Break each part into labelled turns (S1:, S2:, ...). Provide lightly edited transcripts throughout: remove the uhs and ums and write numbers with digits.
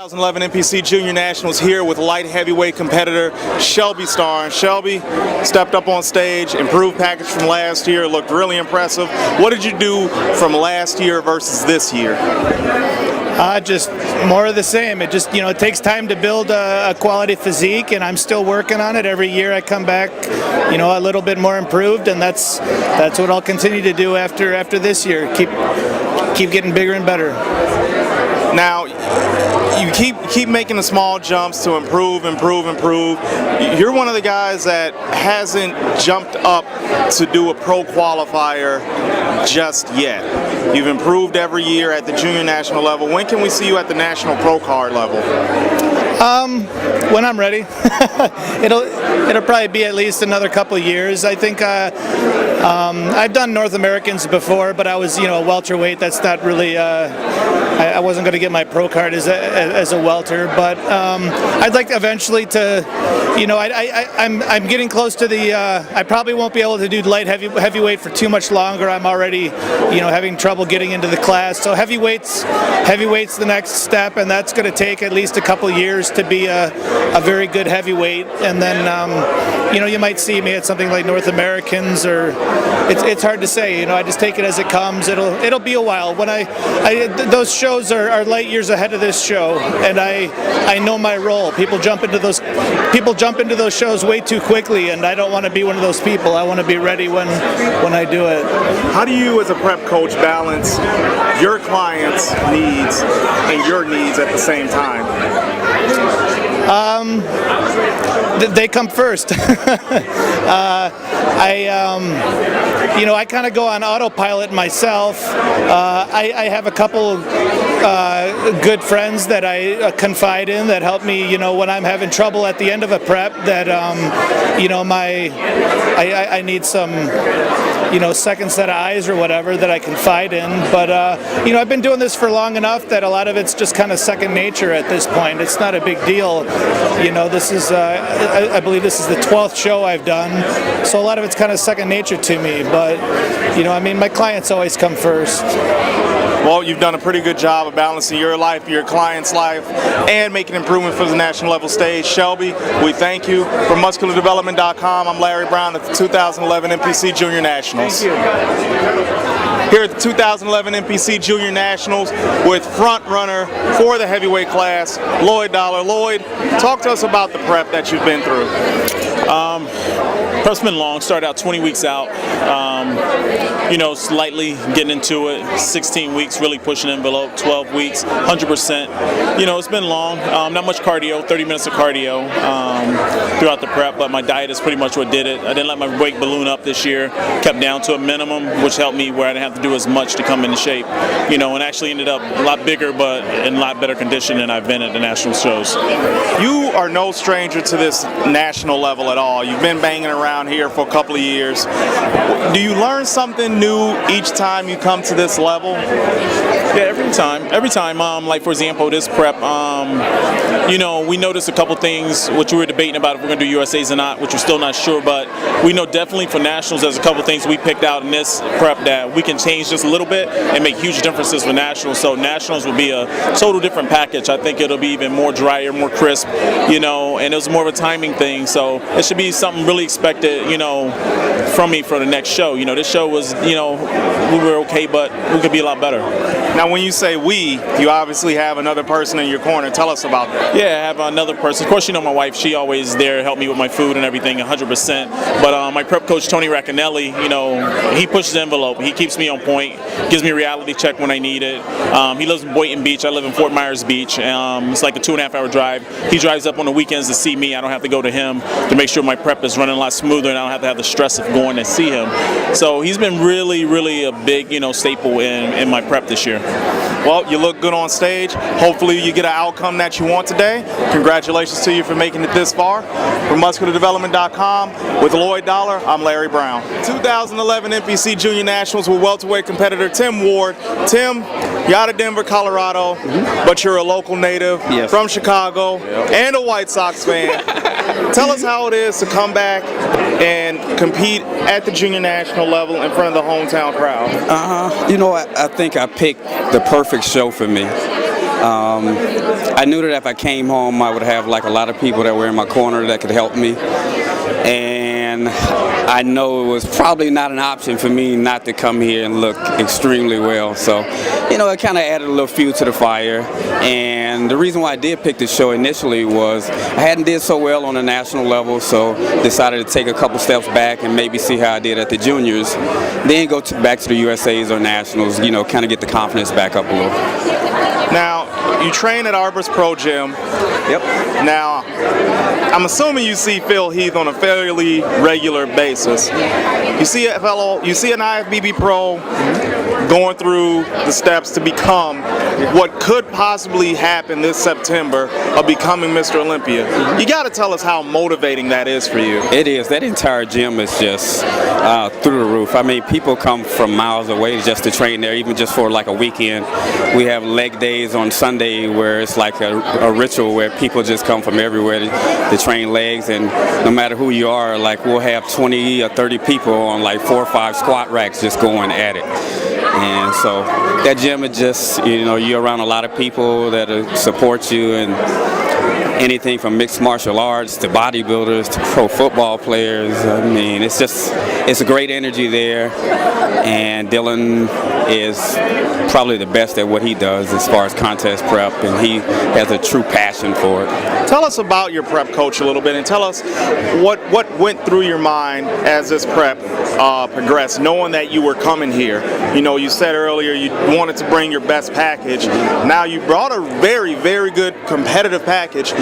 S1: 2011 NPC Junior Nationals here with light heavyweight competitor Shelby Star. And Shelby stepped up on stage, improved package from last year, looked really impressive. What did you do from last year versus this year?
S2: Just more of the same. It just, it takes time to build a quality physique, and I'm still working on it. Every year I come back, a little bit more improved, and that's what I'll continue to do after this year. Keep getting bigger and better.
S1: Now, you keep making the small jumps to improve. You're one of the guys that hasn't jumped up to do a pro qualifier just yet. You've improved every year at the junior national level. When can we see you at the national pro card level?
S2: When I'm ready. It'll probably be at least another couple of years. I think I've done North Americans before, but I was a welterweight. That's not really. I wasn't going to get my pro card as a welter, but I'd like eventually to. I'm getting close to the. I probably won't be able to do light heavyweight for too much longer. I'm already, having trouble getting into the class. So heavyweight's the next step, and that's going to take at least a couple years to be a very good heavyweight. And then, you might see me at something like North Americans, or it's hard to say. I just take it as it comes. It'll be a while. When those shows are light years ahead of this show, and I know my role. People jump into those shows way too quickly, and I don't want to be one of those people. I want to be ready when I do it.
S1: How do you, as a prep coach, balance your clients' needs and your needs at the same time?
S2: They come first. I kind of go on autopilot myself. I have a couple good friends that I confide in that help me, when I'm having trouble at the end of a prep, that, I need some, second set of eyes or whatever that I confide in. But, I've been doing this for long enough that a lot of it's just kind of second nature at this point. It's not a big deal. This is, I believe this is the 12th show I've done. So a lot of it's kind of second nature to me. But, my clients always come first.
S1: Well, you've done a pretty good job of balancing your life, your client's life, and making improvement for the national level stage. Shelby, we thank you. From musculardevelopment.com, I'm Larry Brown at the 2011 NPC Junior Nationals.
S2: Thank you.
S1: Here at the 2011 NPC Junior Nationals with front runner for the heavyweight class, Lloyd Dollar. Lloyd, talk to us about the prep that you've been through.
S3: Prep's been long. Started out 20 weeks out. Slightly getting into it. 16 weeks, really pushing the envelope. 12 weeks, 100%. It's been long. Not much cardio. 30 minutes of cardio throughout the prep, but my diet is pretty much what did it. I didn't let my weight balloon up this year. Kept down to a minimum, which helped me where I didn't have to do as much to come into shape. And actually ended up a lot bigger, but in a lot better condition than I've been at the national shows.
S1: You are no stranger to this national level at all. You've been banging around here for a couple of years. Do you learn something new each time you come to this level?
S3: Yeah, every time. Like for example, this prep, we noticed a couple things which we were debating about if we're going to do USAs or not, which we're still not sure, but we know definitely for nationals there's a couple things we picked out in this prep that we can change just a little bit and make huge differences for nationals. So nationals will be a total different package. I think it'll be even more drier, more crisp, and it was more of a timing thing. So it should be something really expected, from me for the next show. This show was, we were okay, but we could be a lot better.
S1: Now, when you say we, you obviously have another person in your corner. Tell us about that.
S3: Yeah, I have another person. Of course, my wife. She always there to help me with my food and everything, 100%. But my prep coach, Tony Racanelli, he pushes the envelope. He keeps me on point, gives me a reality check when I need it. He lives in Boynton Beach. I live in Fort Myers Beach. It's like a 2.5-hour drive. He drives up on the weekends to see me. I don't have to go to him to make sure my prep is running a lot smoother, and I don't have to have the stress of going to see him. So he's been really, really a big, staple in my prep this year.
S1: Well, you look good on stage. Hopefully you get an outcome that you want today. Congratulations to you for making it this far. From musculardevelopment.com with Lloyd Dollar, I'm Larry Brown. 2011 NPC Junior Nationals with welterweight competitor Tim Ward. Tim, you're out of Denver, Colorado, but you're a local native from Chicago and a White Sox fan. Tell us how it is to come back and compete at the junior national level in front of the hometown crowd.
S4: I think I picked the perfect show for me. I knew that if I came home, I would have like a lot of people that were in my corner that could help me. And I know it was probably not an option for me not to come here and look extremely well. So, you know, it kind of added a little fuel to the fire. And the reason why I did pick this show initially was I hadn't did so well on the national level, so decided to take a couple steps back and maybe see how I did at the juniors. Then go back to the USAs or nationals, you know, kind of get the confidence back up a little.
S1: Now, you train at Arbor's Pro Gym.
S4: Yep.
S1: Now, I'm assuming you see Phil Heath on a fairly regular basis. You see an IFBB Pro going through the steps to become what could possibly happen this September of becoming Mr. Olympia. You got to tell us how motivating that is for you.
S4: It is. That entire gym is just through the roof. I mean, people come from miles away just to train there, even just for like a weekend. We have leg days on Sunday where it's like a ritual where people just come from everywhere to train legs, and no matter who you are, like we'll have 20 or 30 people on like 4 or 5 squat racks just going at it. And so that gym is just, you know, you're around a lot of people that support you, and anything from mixed martial arts to bodybuilders to pro football players. I mean, it's a great energy there, and Dylan is probably the best at what he does as far as contest prep, and he has a true passion for it.
S1: Tell us about your prep coach a little bit, and tell us what went through your mind as this prep progressed, knowing that you were coming here. You know, you said earlier you wanted to bring your best package. Now you brought a very, very good competitive package.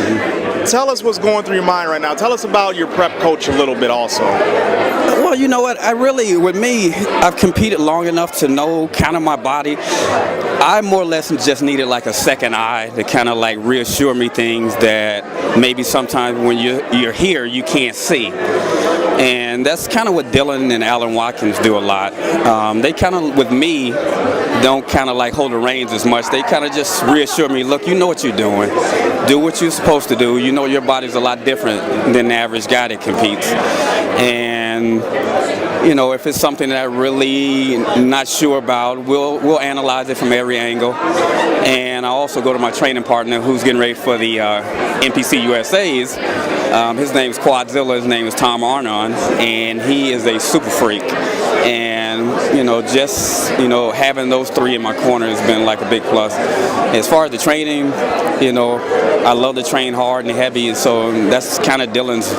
S1: Tell us what's going through your mind right now. Tell us about your prep coach a little bit also.
S4: Well, you know what, with me, I've competed long enough to know kind of my body. I more or less just needed like a second eye to kind of like reassure me things that maybe sometimes when you're here, you can't see. And that's kind of what Dylan and Alan Watkins do a lot. They kind of, with me, don't kind of like hold the reins as much. They kind of just reassure me, look, you know what you're doing. Do what you're supposed to do. You know your body's a lot different than the average guy that competes. And, you know, if it's something that I'm really not sure about, we'll analyze it from every angle. And I also go to my training partner who's getting ready for the NPC USAs. His name's Quadzilla, his name is Tom Arnon, and he is a super freak. And, you know, just, you know, having those three in my corner has been like a big plus. As far as the training, you know, I love to train hard and heavy, so that's kind of Dylan's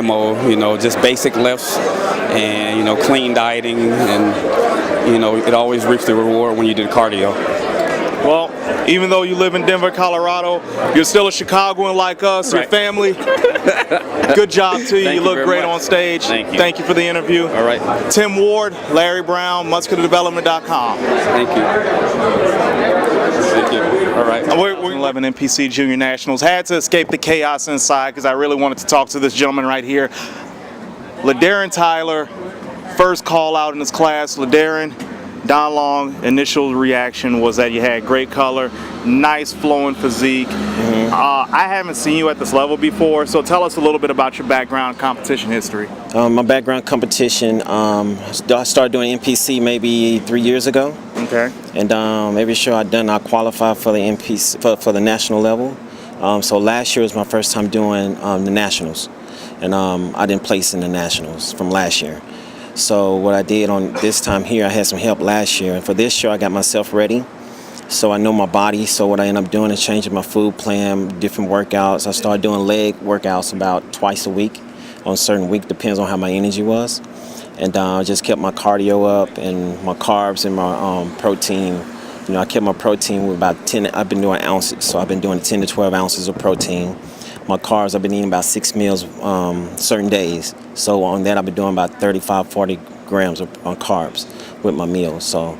S4: MO, you know, just basic lifts and, you know, clean dieting, and, you know, it always reaps the reward when you do cardio.
S1: Well, even though you live in Denver, Colorado, you're still a Chicagoan like us,
S4: right.
S1: Your family. Good job to you.
S4: Thank
S1: you look
S4: very
S1: great
S4: much.
S1: on stage.
S4: Thank you.
S1: Thank you for the interview.
S4: All right.
S1: Tim Ward, Larry Brown, musculardevelopment.com.
S4: Thank you. Thank you. All right.
S1: We're 11 NPC Junior Nationals. Had to escape the chaos inside because I really wanted to talk to this gentleman right here. Ladarian Tyler, first call out in his class. Ladarian, Don Long, initial reaction was that you had great color, nice flowing physique. I haven't seen you at this level before, so tell us a little bit about your background, competition history.
S5: My background competition, I started doing NPC maybe 3 years ago.
S1: Okay.
S5: And every show I've done, I qualify for the NPC for the national level. So last year was my first time doing the nationals, and I didn't place in the nationals from last year. So what I did on this time here, I had some help last year, and for this show I got myself ready. So I know my body, so what I end up doing is changing my food plan, different workouts. I started doing leg workouts about twice a week on a certain week, depends on how my energy was. And I just kept my cardio up and my carbs and my protein. You know, I kept my protein with about 10, I've been doing ounces, so I've been doing 10 to 12 ounces of protein. My carbs, I've been eating about 6 meals certain days. So on that, I've been doing about 35, 40 grams of carbs with my meals. So,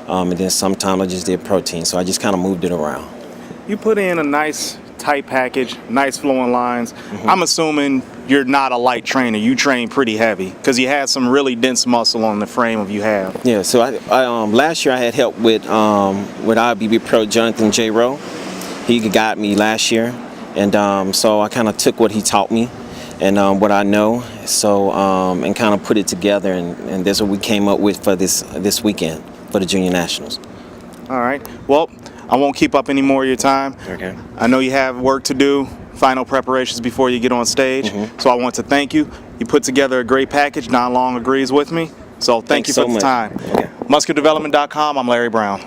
S5: and then sometimes I just did protein. So I just kind of moved it around.
S1: You put in a nice tight package, nice flowing lines. I'm assuming you're not a light trainer. You train pretty heavy because you had some really dense muscle on the frame of you have.
S5: Yeah, so I last year I had help with IBB Pro Jonathan J. Rowe. He got me last year. And so I kind of took what he taught me and what I know, so and kind of put it together, and that's what we came up with for this weekend for the Junior Nationals.
S1: All right. Well, I won't keep up any more of your time.
S5: Okay.
S1: I know you have work to do, final preparations before you get on stage. So I want to thank you. You put together a great package. Don Long agrees with me. So thank you for the time.
S5: Okay.
S1: MuscularDevelopment.com. I'm Larry Brown.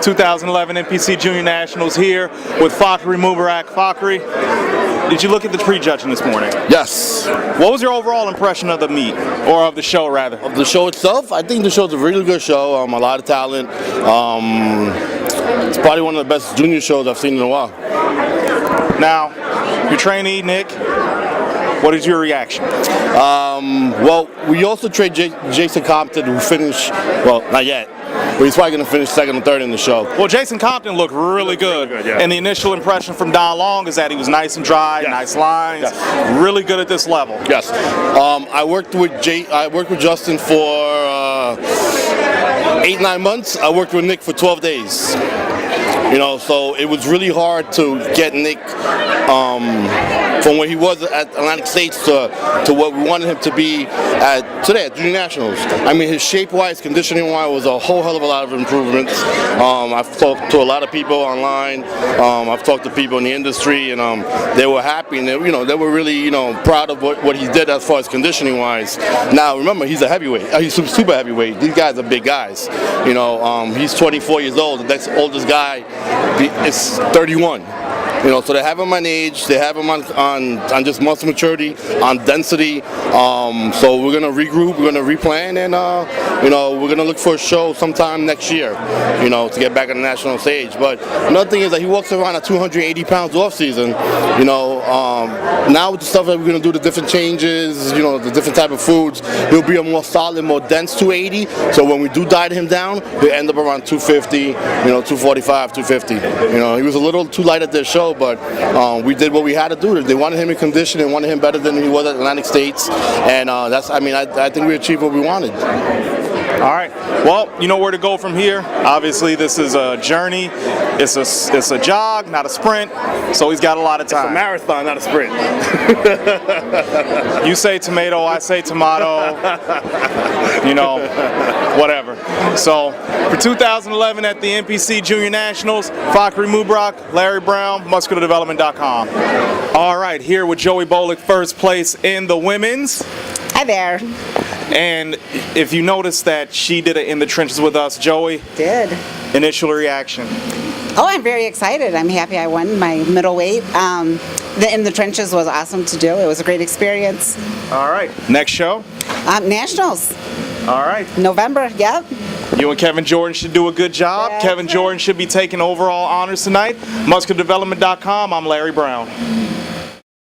S1: 2011 NPC Junior Nationals here with Farah Mubarak. Farah, did you look at the prejudging this morning?
S6: Yes.
S1: What was your overall impression of the meet, or of the show rather?
S6: Of the show itself, I think the show's a really good show. A lot of talent. It's probably one of the best junior shows I've seen in a while.
S1: Now, your trainee, Nick, what is your reaction?
S6: Well, we also trade Jason Compton, who finished, well, not yet, but he's probably going to finish second or third in the show.
S1: Well, Jason Compton looked really good. And the initial impression from Don Long is that he was nice and dry, nice lines, really good at this level.
S6: Yes. I worked with Justin for 8-9 months. I worked with Nick for 12 days. So it was really hard to get Nick from where he was at Atlantic States to what we wanted him to be today at Junior Nationals. I mean, his shape-wise, conditioning-wise, was a whole hell of a lot of improvements. I've talked to a lot of people online. I've talked to people in the industry, and they were happy, and they were really proud of what he did as far as conditioning-wise. Now, remember, he's a heavyweight. He's super heavyweight. These guys are big guys. He's 24 years old. The next oldest guy is 31. So they have him on age, they have him on just muscle maturity, on density. So we're gonna regroup, we're gonna replan, and we're gonna look for a show sometime next year, to get back on the national stage. But another thing is that he walks around at 280 pounds off season. Now with the stuff that we're gonna do, the different changes, the different type of foods, he'll be a more solid, more dense 280. So when we do diet him down, he'll end up around 250, 245, 250. He was a little too light at their show, but we did what we had to do. They wanted him in condition, and wanted him better than he was at Atlantic States, and I think we achieved what we wanted.
S1: All right. Well, you know where to go from here. Obviously, this is a journey. It's a jog, not a sprint. So he's got a lot of time.
S6: It's a marathon, not a sprint.
S1: You say tomato, I say tomato. Whatever. So for 2011 at the NPC Junior Nationals, Farah Mubarak, Larry Brown, MuscularDevelopment.com. All right, here with Joey Bollock, first place in the women's.
S7: Hi there.
S1: And if you notice that she did it in the trenches with us, Joey.
S7: Did.
S1: Initial reaction.
S7: Oh, I'm very excited. I'm happy I won my middleweight. The In the Trenches was awesome to do. It was a great experience.
S1: All right. Next show?
S7: Nationals.
S1: All right.
S7: November, yep.
S1: You and Kevin Jordan should do a good job.
S7: Yes,
S1: Kevin Jordan should be taking overall honors tonight. MuscularDevelopment.com. I'm Larry Brown.